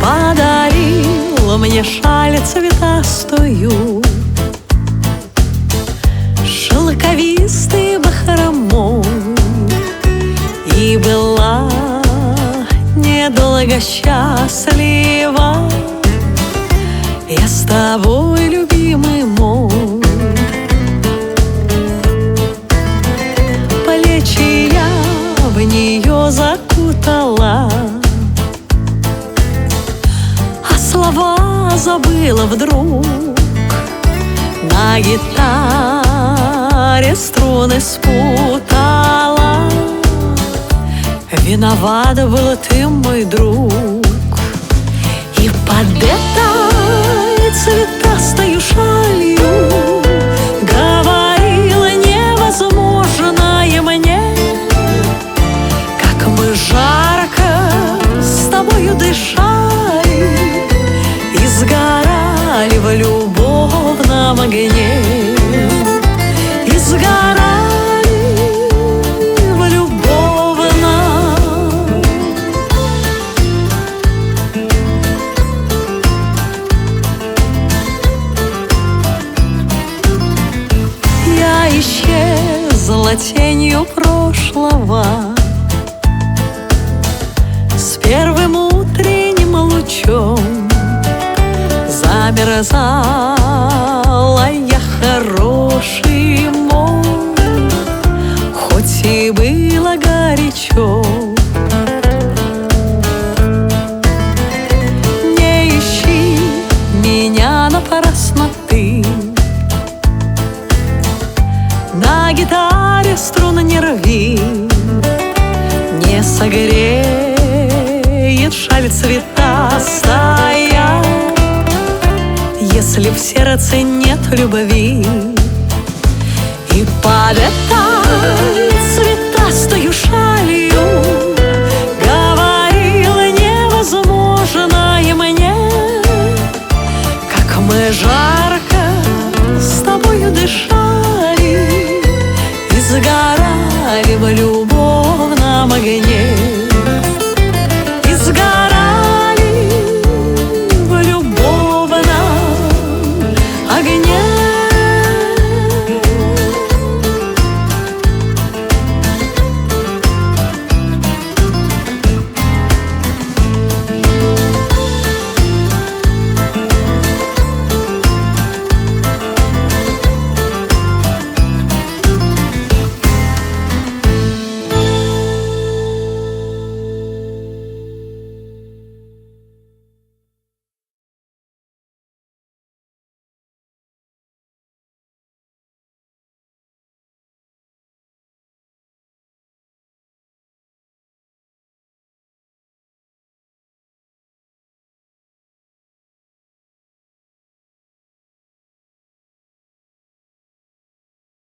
Подарила мне шаль цветастую, шелковистой бахромой, и была недолго счастлива я с тобой, любимый мой. Плечи я в нее закутала, а слова забыла вдруг. На гитаре струны спутала. Виноват был ты, мой друг. И под этой цветастою шалью говорила невозможное мне, как мы жарко с тобою дышали и сгорали в любовном огне. И сгорали в любовном. Я исчезла тенью прошлого с первым утренним лучом. Замерзала я, хороший мой, хоть и было горячо. Не ищи меня напрасно ты, на гитаре струны не рви. Не согреет шаль цветастая, если в сердце нет любви. И под этой цветастою шалью